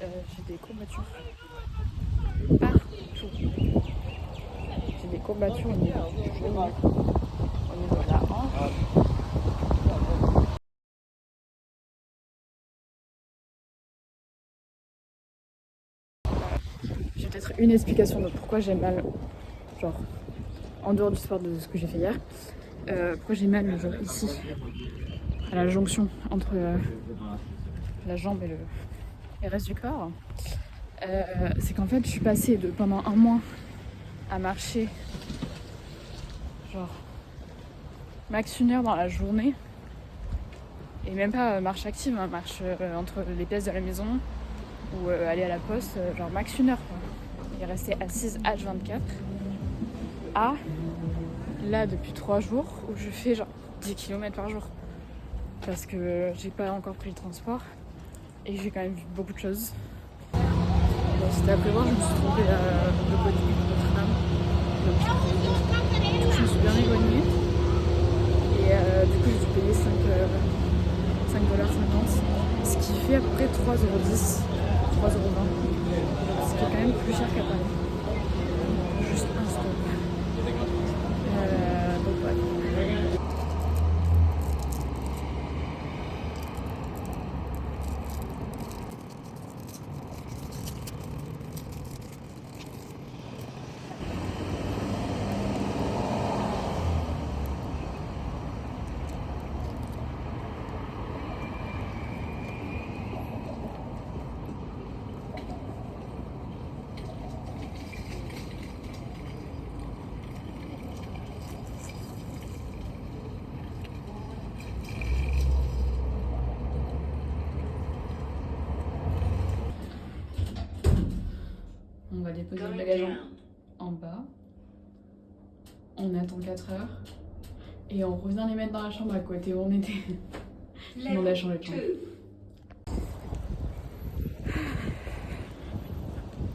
J'ai des courbatures partout. J'ai des courbatures au niveau du genou, au niveau de la hanche. J'ai peut-être une explication de pourquoi j'ai mal, genre en dehors du sport de ce que j'ai fait hier. Pourquoi j'ai mal, genre ici, à la jonction entre la jambe et le reste du corps. C'est qu'en fait, je suis passée pendant un mois à marcher, genre max 1 heure dans la journée. Et même pas marche active, hein, marche entre les pièces de la maison ou aller à la poste, genre max 1 heure. Quoi. Et rester assise H24 à là depuis 3 jours où je fais genre 10 km par jour. Parce que j'ai pas encore pris le transport et j'ai quand même vu beaucoup de choses. Bon, c'était à prévoir, je me suis trompée de côté de Notre-Dame. Donc je me suis bien éloignée. Et du coup j'ai dû payer 5,50$. Ce qui fait à peu près 3,10€, 3,20€. Ce qui est quand même plus cher qu'à Paris. Juste un stop. Donc ouais. On va déposer le bagage en bas. On attend 4 heures. Et on revient les mettre dans la chambre à côté où on était. Tout le monde a changé de chambre.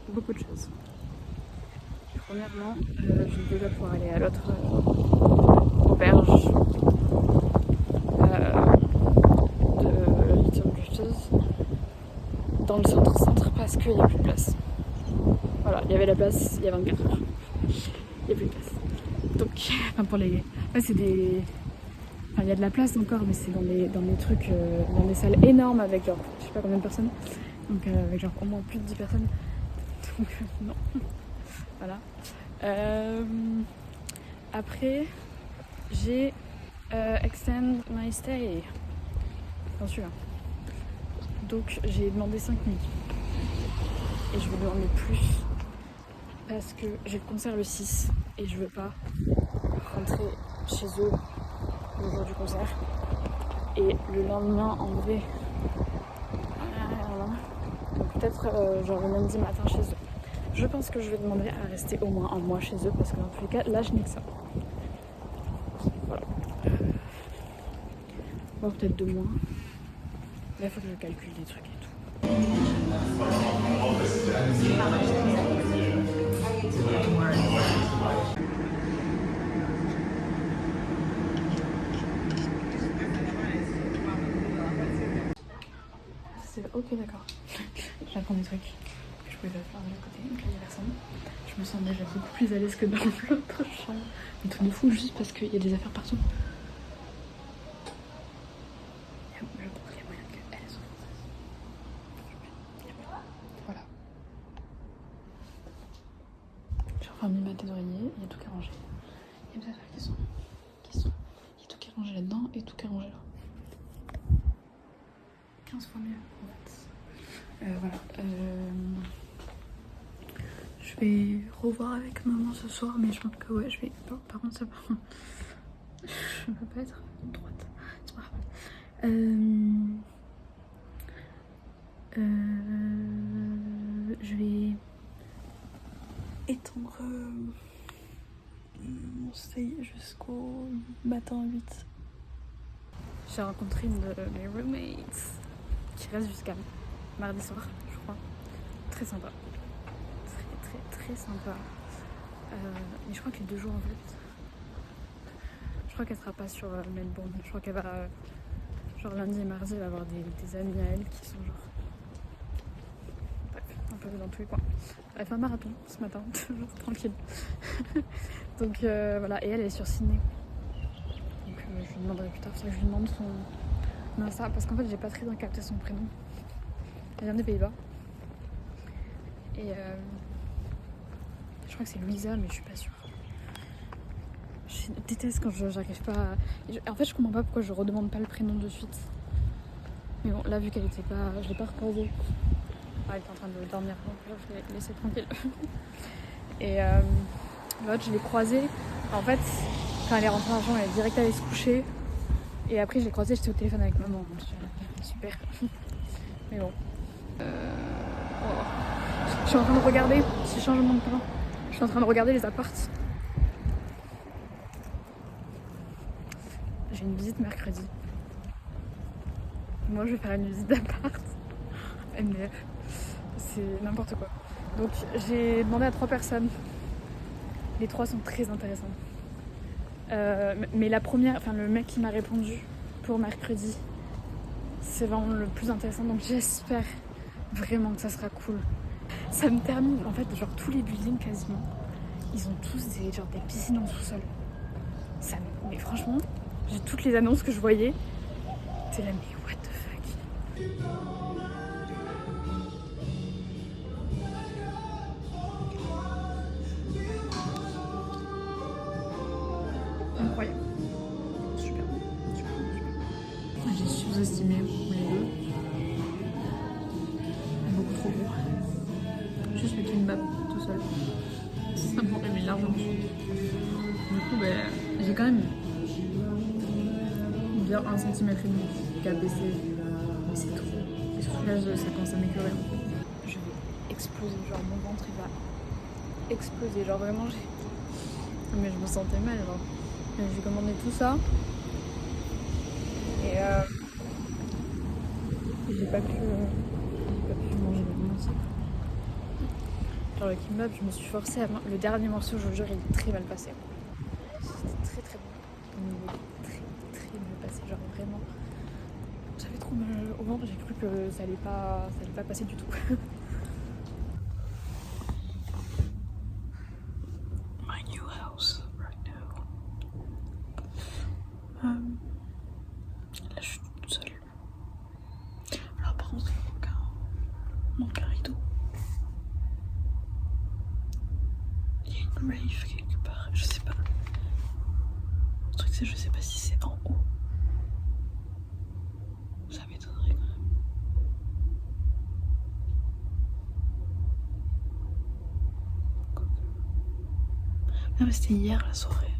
Beaucoup de choses. Premièrement, je ne vais pas pouvoir aller à l'autre auberge de Lithium Drifters dans le centre parce qu'il n'y a plus de place. Voilà, il y avait la place il y a 24 heures. Il n'y a plus de place. Donc, enfin pour les. Ouais, c'est des. Enfin, il y a de la place encore, mais c'est dans des trucs, dans des salles énormes avec genre, je sais pas combien de personnes. Donc, avec genre au moins plus de 10 personnes. Donc, non. Voilà. Après, j'ai Extend My Stay. Bien sûr. Donc, j'ai demandé 5 nuits. Et je vais demander plus. Parce que j'ai le concert le 6. Et je veux pas rentrer chez eux le jour du concert. Et le lendemain, en vrai. Donc, peut-être genre le lundi matin chez eux. Je pense que je vais demander à rester au moins un mois chez eux parce que dans tous les cas, là, je n'ai que ça. Voilà. Bon, peut-être 2 mois. Là, il faut que je calcule des trucs et tout. Ok, d'accord. J'apprends des trucs que je pouvais pas faire de l'autre côté, donc là, il n'y a personne. Je me sens déjà beaucoup plus à l'aise que dans l'autre chambre. Un truc de fou, juste parce qu'il y a des affaires partout. Je pense qu'il y a moyen qu'elle soit française. Voilà. J'ai enfin mis ma tête d'oreiller, il y a tout qui est rangé. Il y a des affaires qui sont. Il y a tout qui est rangé là-dedans et tout qui est rangé là. 15 fois mieux en fait. Voilà. Je vais revoir avec maman ce soir, mais je pense que ouais, je vais. Par contre, ça. Je ne peux pas être droite. C'est pas grave. Je vais étendre mon stay jusqu'au matin 8. J'ai rencontré une de mes roommates qui reste jusqu'à mardi soir, je crois. Très sympa. Très sympa. Mais je crois que les 2 jours en fait. Je crois qu'elle sera pas sur Melbourne. Je crois qu'elle va. Genre lundi et mardi, elle va avoir des amis à elle qui sont genre dans tous les coins. Elle a fait un marathon ce matin, toujours tranquille. Donc voilà, et elle est sur Sydney. Donc je lui demanderai plus tard, que je lui demande son Insta, parce qu'en fait j'ai pas très bien capté son prénom. Elle vient des Pays-Bas. Et je crois que c'est Louisa, mais je suis pas sûre. Je déteste quand j'arrive pas à... En fait je comprends pas pourquoi je redemande pas le prénom de suite. Mais bon, là vu qu'elle était pas... Je l'ai pas reposée. Elle était en train de dormir, donc là je l'ai laissée tranquille. Et l'autre je l'ai croisée. En fait, quand elle est rentrée en argent, elle est direct allée se coucher. Et après je l'ai croisée, j'étais au téléphone avec maman. Donc, super. Mais bon. Je suis en train de regarder, petit changement de plan. Je suis en train de regarder les apparts. J'ai une visite mercredi. Moi je vais faire une visite d'appart. Mais c'est n'importe quoi. Donc j'ai demandé à 3 personnes. Les 3 sont très intéressants. Mais la première, enfin le mec qui m'a répondu pour mercredi, c'est vraiment le plus intéressant. Donc j'espère vraiment que ça sera cool. Ça me termine, en fait, genre tous les buildings quasiment, ils ont tous des piscines en sous-sol. Mais franchement, j'ai toutes les annonces que je voyais. T'es là, mais what the fuck? Incroyable. Super. J'ai sous-estimé les deux. Beaucoup trop gros. Juste le kimbap tout seul. Ça m'aurait mis largement. Du coup, j'ai quand même bien 1,5 cm qui a baissé. Mais c'est trop. Et surtout là, ça commence à m'écœurer. Je vais exploser. Genre, mon ventre, il va exploser. Genre, vraiment, mais je me sentais mal. Genre. J'ai commandé tout ça. Et j'ai pas pu manger vraiment ça. Genre le kimbap, je me suis forcée à... Le dernier morceau, je vous jure, il est très mal passé. C'était très bon. Mais il est très mal passé. Genre vraiment... J'avais trop mal au ventre, j'ai cru que ça allait pas passer du tout. My new house right now. Là, je suis toute seule. Alors par contre, il manque un rideau. Il y a une rave quelque part, je sais pas. Le truc c'est je sais pas si c'est en haut. Ça m'étonnerait quand même. Non mais c'était hier la soirée.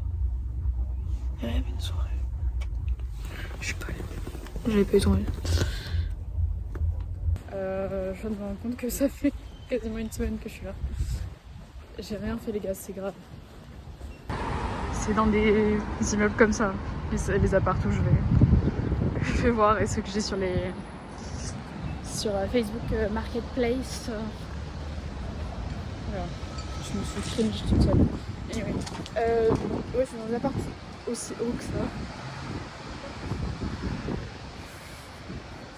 Il y avait une soirée. Je suis pas allée. J'avais pas eu ton avis. Je viens de me rendre compte que ça fait quasiment une semaine que je suis là. J'ai rien fait les gars, c'est grave. C'est dans des immeubles comme ça, les apparts où je vais voir, et ceux que j'ai sur Facebook Marketplace. Voilà. Je me suis cringe toute seule. Anyway. Ouais, c'est dans des apparts aussi haut que ça.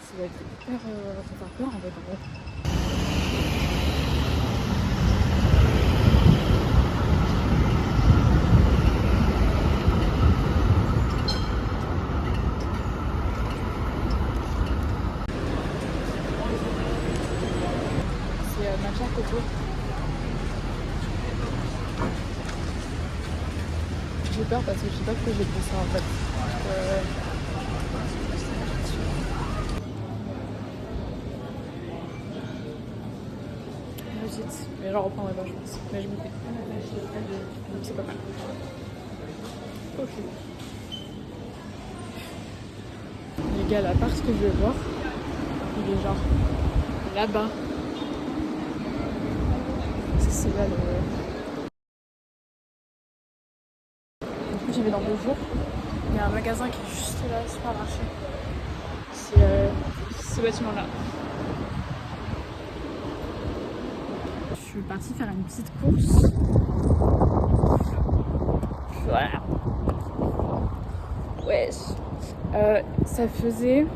Ça va être hyper... ça va faire peur en fait, en vrai. C'est matcha coco. J'ai peur parce que je sais pas pourquoi j'ai pris ça en fait. Mais j'en reprendrai pas je pense. Mais je me fais. Donc c'est pas mal. Ok. Les gars, l'appart que je vais voir, il est genre là-bas. C'est là le... Du coup j'y vais dans 2 jours. Il y a un magasin qui est juste là, supermarché. C'est ce bâtiment-là. Je suis partie faire une petite course. Voilà. Ouais. Ça faisait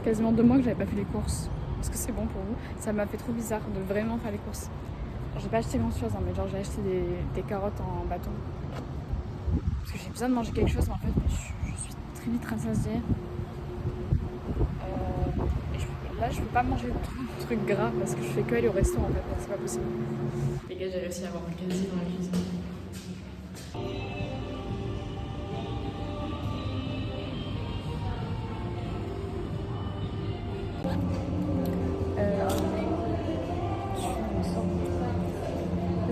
quasiment 2 mois que j'avais pas fait les courses. Est-ce que c'est bon pour vous? Ça m'a fait trop bizarre de vraiment faire les courses. J'ai pas acheté grand chose, hein, mais genre j'ai acheté des carottes en bâton. Parce que j'ai besoin de manger quelque chose, mais en fait je suis très vite rassasiée. Là je peux pas manger de trucs gras parce que je fais que aller au resto en fait, donc c'est pas possible. Les gars, j'ai réussi à avoir un casier dans la cuisine.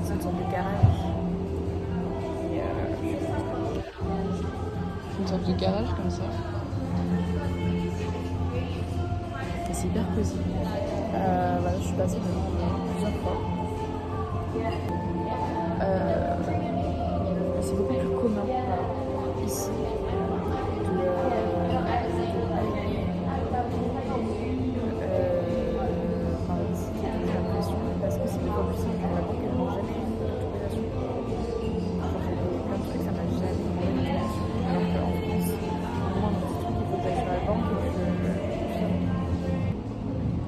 C'est une sorte de garage. Une sorte de garage comme ça. Et c'est hyper cosy. Voilà, je suis passée devant plusieurs fois. C'est beaucoup plus commun ici. J'ai l'impression parce que c'est des fois plus simple. La banque elle n'a jamais eu d'autorisation. Genre j'ai payé plein de trucs, ça m'a jamais demandé d'autorisation. Alors qu'en France, au moins dans petit truc, il faut que j'aille sur la banque et que je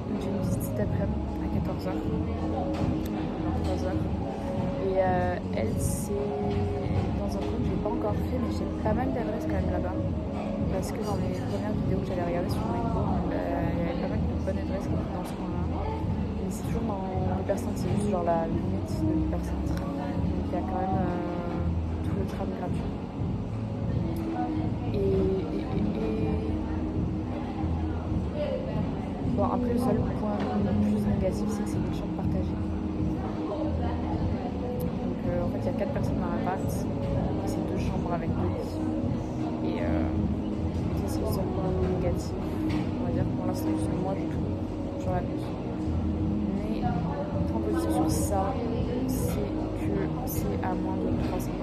donc j'ai une visite cet après-midi à 14h. Et elle, c'est dans un coin que j'ai pas encore fait, mais j'ai pas mal d'adresses quand même là-bas. Parce que dans les premières vidéos que j'avais regardées sur Mindboard, il y avait pas mal de bonnes adresses qui étaient dans ce coin-là. Mais c'est toujours dans l'hypercentre, c'est juste genre la limite de l'hypercentre. Donc il y a quand même tout le tram gratuit. Bon, après, le seul point plus négatif, c'est que c'est une chambre partagée. Donc en fait, il y a 4 personnes dans l'appart. C'est 2 chambres avec 2 lits. Et ça, c'est le seul point négatif. On va dire pour l'instant, parce que moi, je trouve sur la nuit. Mais le point positif sur ça, c'est que c'est à moins de 300 $.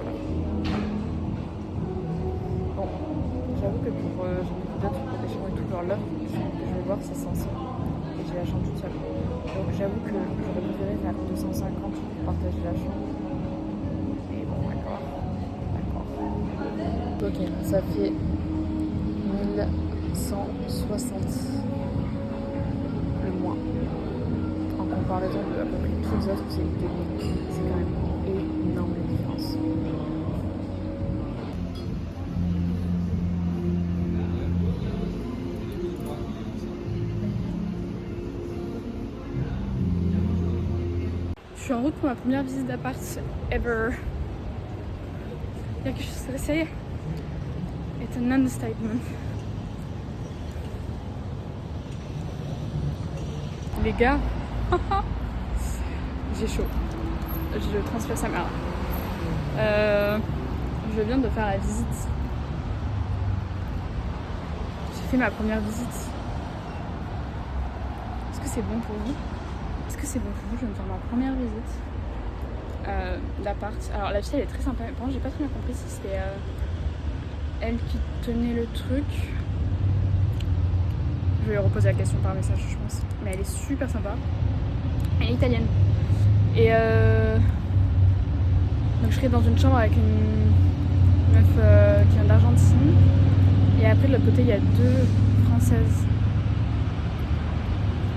Bon, j'avoue que pour j'ai beaucoup d'autres pour des chambres et tout, genre l'offre que je vais voir, c'est 500. Et j'ai la chambre toute seule. Donc j'avoue que j'aurais préféré faire 250 pour partager la chambre. Mais bon, d'accord. Ok, ça fait 1160 le mois. En comparaison de à peu près tous les autres, c'est 2000. C'est quand même énorme la différence. Je suis en route pour ma première visite d'appart ever. Dire que je suis stressée est un understatement. Les gars, j'ai chaud. Je transpire sa mère. Je viens de faire la visite. J'ai fait ma première visite. Est-ce que c'est bon pour vous? Est-ce que c'est bon pour vous? Je viens de faire ma première visite d'appart. Alors la fille elle est très sympa, mais par contre j'ai pas très bien compris si c'était elle qui tenait le truc. Je vais lui reposer la question par message, je pense. Mais elle est super sympa. Elle est italienne. Et donc je serai dans une chambre avec une meuf qui vient d'Argentine. Et après de l'autre côté il y a 2 françaises.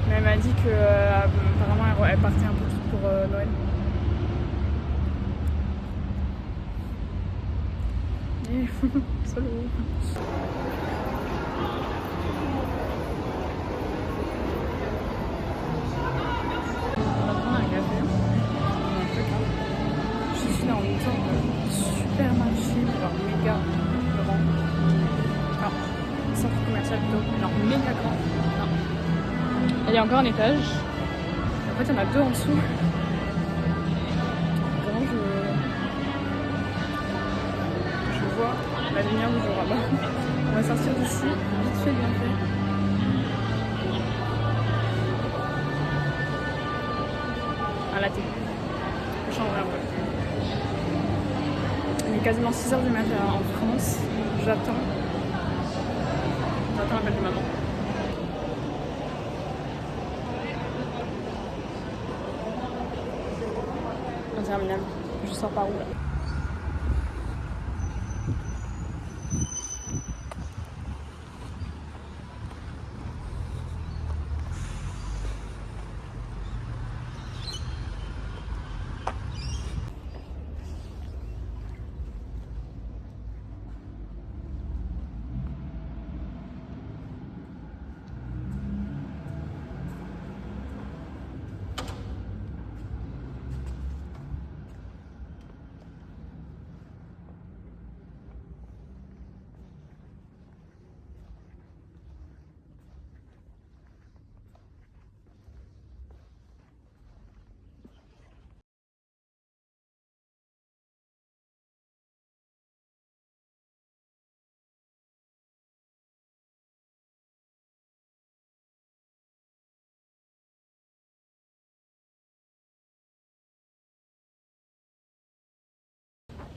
Mais elle m'a dit que apparemment elle partait un peu toute pour Noël. Et solo. On va prendre un café. Je suis dans une sorte de supermarché, genre méga grand. Alors, centre commercial plutôt, genre méga grand. Non. Il y a encore un étage. En fait, il y en a 2 en dessous. Vraiment, je vois la lumière du jour là-bas. On va sortir d'ici, vite fait, bien fait. Ah, la télé. Je changerai un peu. Il est quasiment 6h du matin en France. J'attends l'appel de maman. Interminable. Je sors par où là?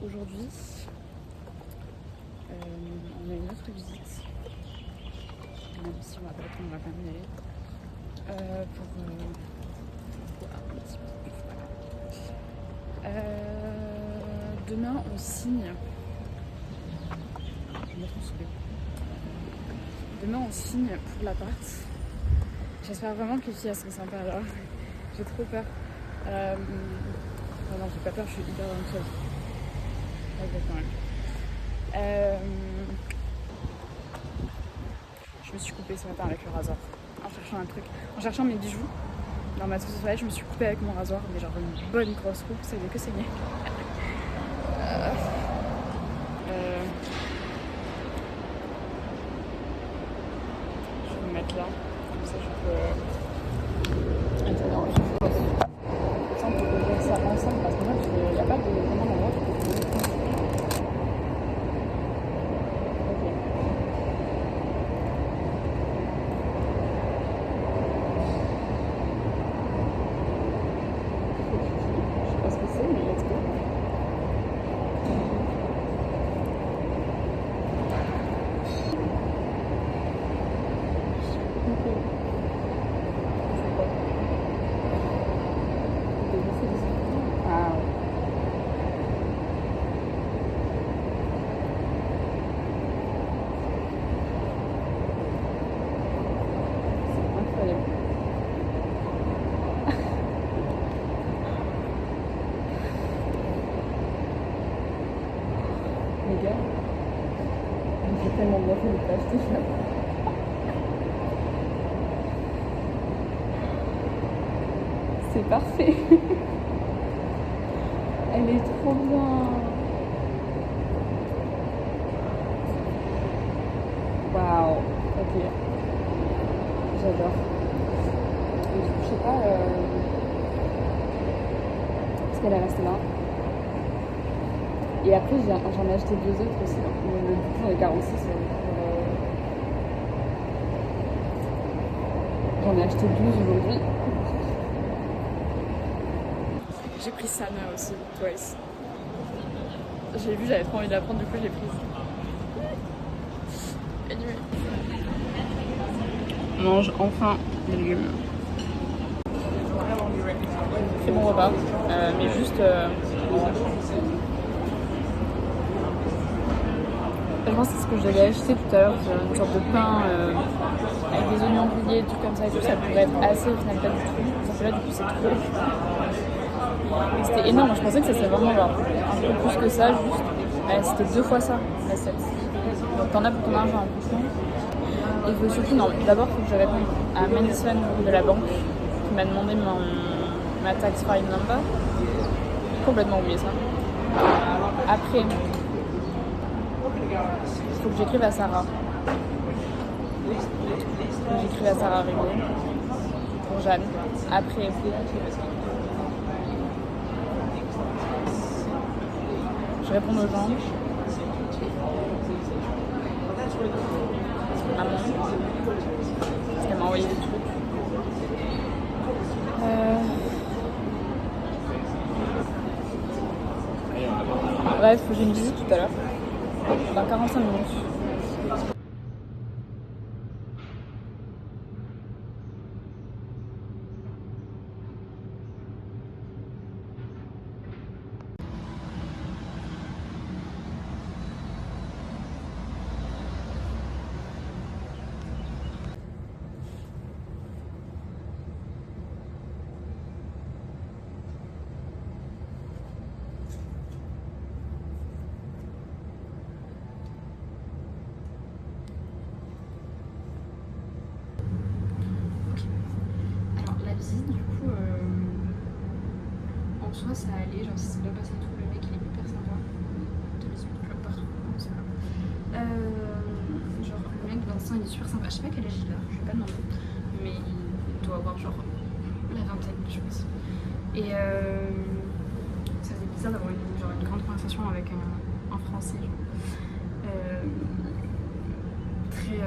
aujourd'hui, on a une autre visite, même si on va pas quand même y aller, pour un petit peu. Voilà. Demain, on signe. Je vais mettre mon soulier. Demain, on signe pour l'appart. J'espère vraiment que les filles elles sont sympas alors. J'ai trop peur. Non, j'ai pas peur, je suis hyper anxieuse. Exactement. Je me suis coupée ce matin avec le rasoir en cherchant un truc, en cherchant mes bijoux. Dans ma trousse de toilette, je me suis coupée avec mon rasoir, mais genre une bonne grosse coupe, ça faisait que saigner. Je vais me mettre là, comme ça je peux. Attends, je peux. Ça, on peut ouvrir ça ensemble parce que moi, il n'y a pas de commande en droit. Les gars, j'ai tellement bien fait de pas acheter ça. C'est parfait. Elle est trop bien. Waouh, ok. J'adore. Et du coup, je sais pas parce qu'elle est restée là. Et après, j'en ai acheté 2 autres aussi. Le bouton est 46. J'en ai acheté 12 aujourd'hui. J'ai pris Sana aussi, Twice. J'ai vu, j'avais trop envie de la prendre, du coup, j'ai prise. Anyway. On mange enfin des légumes. C'est mon repas, mais juste. Je pense que c'est ce que j'avais acheté tout à l'heure, une sorte de pain avec des oignons grillés, des trucs comme ça et tout, ça pourrait être assez, au final pas du tout. Sauf que là du coup c'est trop. Et c'était énorme, je pensais que ça serait vraiment genre un peu plus que ça, juste. C'était 2 fois ça, l'assiette. Donc t'en as pour ton argent, franchement. Et il faut surtout, non, d'abord il faut que je réponde à Madison de la banque qui m'a demandé ma tax filing number. J'ai complètement oublié ça. Après, il faut que j'écrive à Sarah. J'écrive à Sarah Rigaud pour Jeanne. Après, je réponds aux gens. Maman. Parce qu'elle m'a envoyé des trucs. Bref, j'ai une visite tout à l'heure. Dans 45 minutes. Soit ça allait, genre si c'est bien passé et tout, le mec il est hyper sympa. De les yeux partout, c'est pas. Genre le mec Vincent il est super sympa. Je sais pas quel âge il a, je vais pas demander. Mais il doit avoir genre la vingtaine, je pense. Et ça faisait bizarre d'avoir une grande conversation avec un français. Très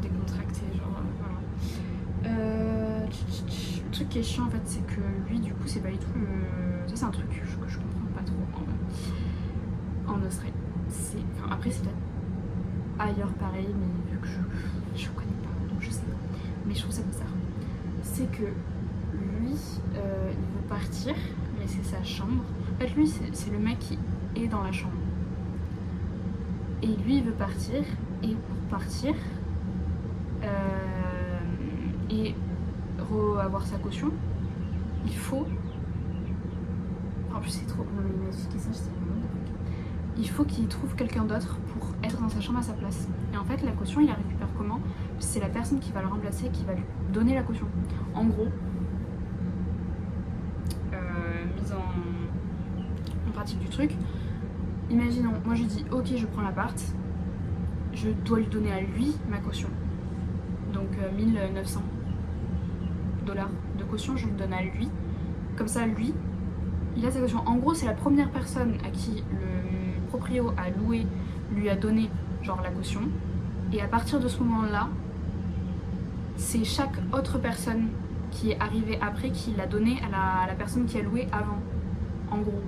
décontracté, genre voilà. Le truc qui est chiant en fait, c'est que lui du coup c'est pas du tout le... Ça c'est un truc que je comprends pas trop en vrai. En Australie. Enfin, après c'est peut-être ailleurs pareil, mais vu que je connais pas, donc je sais pas. Mais je trouve ça bizarre. C'est que lui, il veut partir, mais c'est sa chambre. En fait lui c'est le mec qui est dans la chambre. Et lui il veut partir, et pour partir, et avoir sa caution, il faut... En plus c'est trop... Non mais il m'a expliqué ça, j'étais vraiment d'accord. Il faut qu'il trouve quelqu'un d'autre pour être dans sa chambre à sa place. Et en fait la caution il la récupère comment? C'est la personne qui va le remplacer qui va lui donner la caution. En gros, mise en pratique du truc, imaginons, moi je dis ok je prends l'appart, je dois lui donner à lui ma caution. Donc 1900 $ de caution, je lui donne à lui. Comme ça, lui, il a sa caution. En gros, c'est la première personne à qui le proprio a loué lui a donné genre la caution. Et à partir de ce moment-là, c'est chaque autre personne qui est arrivée après qui l'a donné à la personne qui a loué avant. En gros.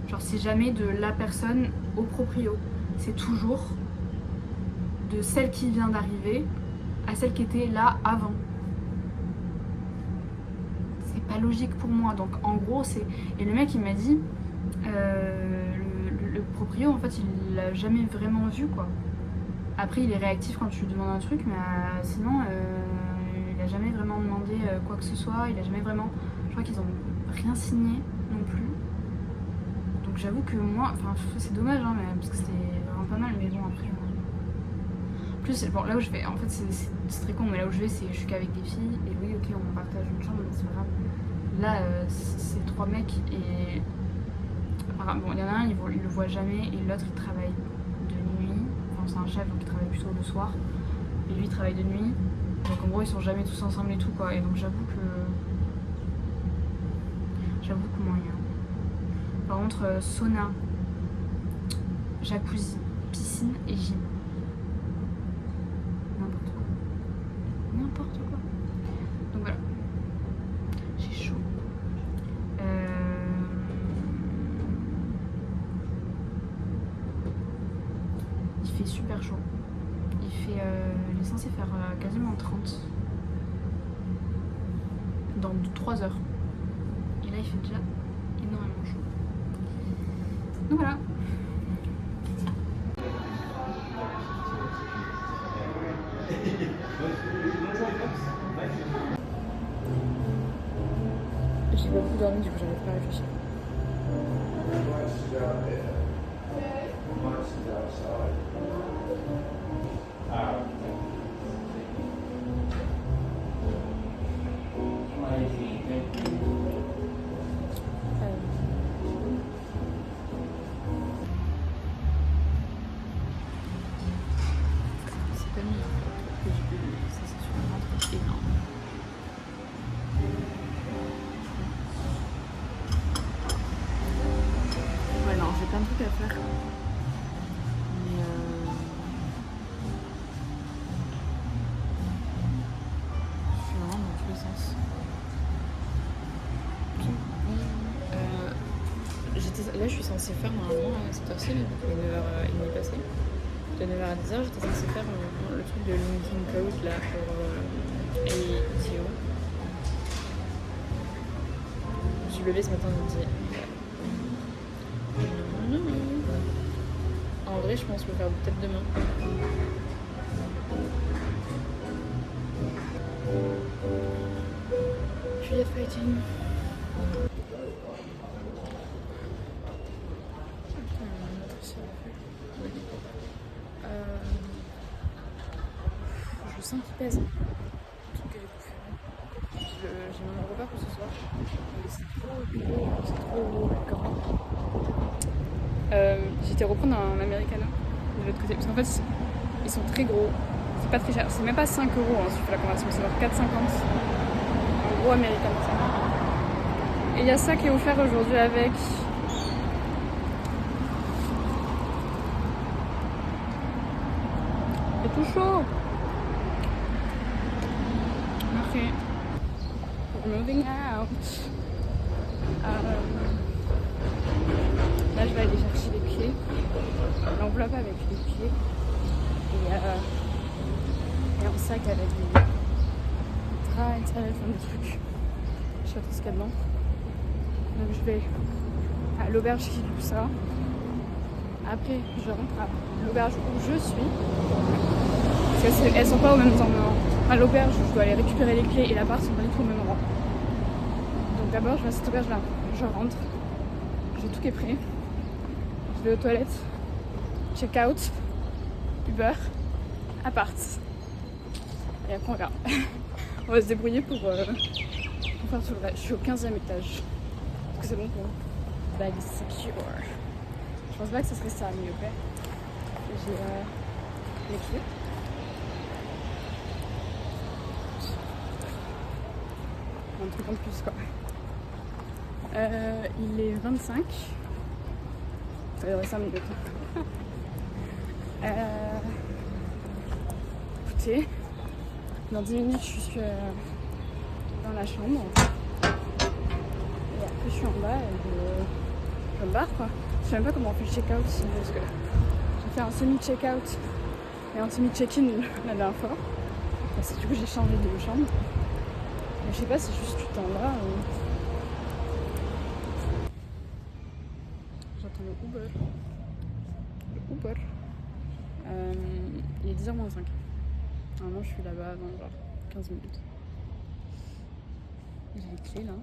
Genre, c'est jamais de la personne au proprio. C'est toujours de celle qui vient d'arriver à celle qui était là avant. C'est pas logique pour moi. Donc en gros c'est... Et le mec il m'a dit le proprio en fait il l'a jamais vraiment vu quoi. Après il est réactif quand tu lui demandes un truc, mais sinon il a jamais vraiment demandé quoi que ce soit. Il a jamais vraiment... Je crois qu'ils ont rien signé non plus. Donc j'avoue que moi... Enfin c'est dommage hein, mais, parce que c'était vraiment pas mal, mais bon après... Plus, bon, là où je vais, en fait c'est très con, mais là où je vais, je suis qu'avec des filles, et oui, ok, on partage une chambre, mais c'est pas grave. Là, c'est 3 mecs, et. Enfin, bon, il y en a un, il le voit jamais, et l'autre, il travaille de nuit. Enfin, c'est un chef, donc il travaille plutôt le soir, et lui, il travaille de nuit. Donc en gros, ils sont jamais tous ensemble et tout, quoi, et donc j'avoue que moyen. Par contre, sauna, jacuzzi, piscine et gym. N'importe quoi. Donc voilà. J'ai chaud. Il fait super chaud. Il est censé faire quasiment 30 dans 3 heures. Et là il fait déjà énormément chaud. Donc voilà. J'ai beaucoup dormi, du coup j'arrive pas à réfléchir. C'est pas mis que ça c'est sur un ventre énorme. Ouais non, j'ai plein de trucs à faire. Mais je suis vraiment dans tous les sens. Là je suis censée faire normalement cette heure-ci, donc 9h30 passée. De 9h à 10h, j'étais censée faire le truc de LinkedIn Code là pour AETO. Je suis levée ce matin, je me dis en vrai, je pense le faire peut-être demain. Juliette fighting. Je sens qu'il pèse. Le truc que j'ai bouffé. J'ai mon repas pour ce soir. C'est trop gros, c'est trop grand. J'ai été reprendre un americano de l'autre côté. Parce qu'en fait, ils sont très gros. C'est pas très cher. C'est même pas 5 € hein, si tu fais la conversion. C'est genre 4,50. Un gros americano. Et il y a ça qui est offert aujourd'hui avec. C'est tout chaud. Ok. Moving out. Là, je vais aller chercher les clés. L'enveloppe avec les clés. Et un sac avec des draps, une salade, enfin des trucs. Je sais pas trop ce qu'il y a dedans. Donc je vais à l'auberge qui loue ça. Après, je rentre à l'auberge où je suis. Parce qu'elles sont pas au même endroit. À l'auberge, je dois aller récupérer les clés et l'appart sont pas du tout au même endroit. Donc d'abord, je vais à cette auberge là. Je rentre. J'ai tout qui est prêt. Je vais aux toilettes. Check out. Uber. Appart. Et après on verra. On va se débrouiller pour faire tout le reste. Je suis au 15e étage. Parce que c'est bon pour bag secure. Je pense pas que ce serait ça mieux fait. J'ai les clés. Un truc en plus quoi. Il est 25. Ça va durer 5 minutes. Écoutez, dans 10 minutes je suis dans la chambre. Et après je suis en bas et je me barre quoi. Je sais même pas comment on fait le check-out ici parce que j'ai fait un semi-check-out et un semi-check-in la dernière fois. Parce que du coup j'ai changé de chambre. Mais je sais pas si juste tu t'en vas ou... J'attends le Uber. Il est 10h moins 5. Normalement je suis là-bas dans genre 15 minutes. J'ai les clés là.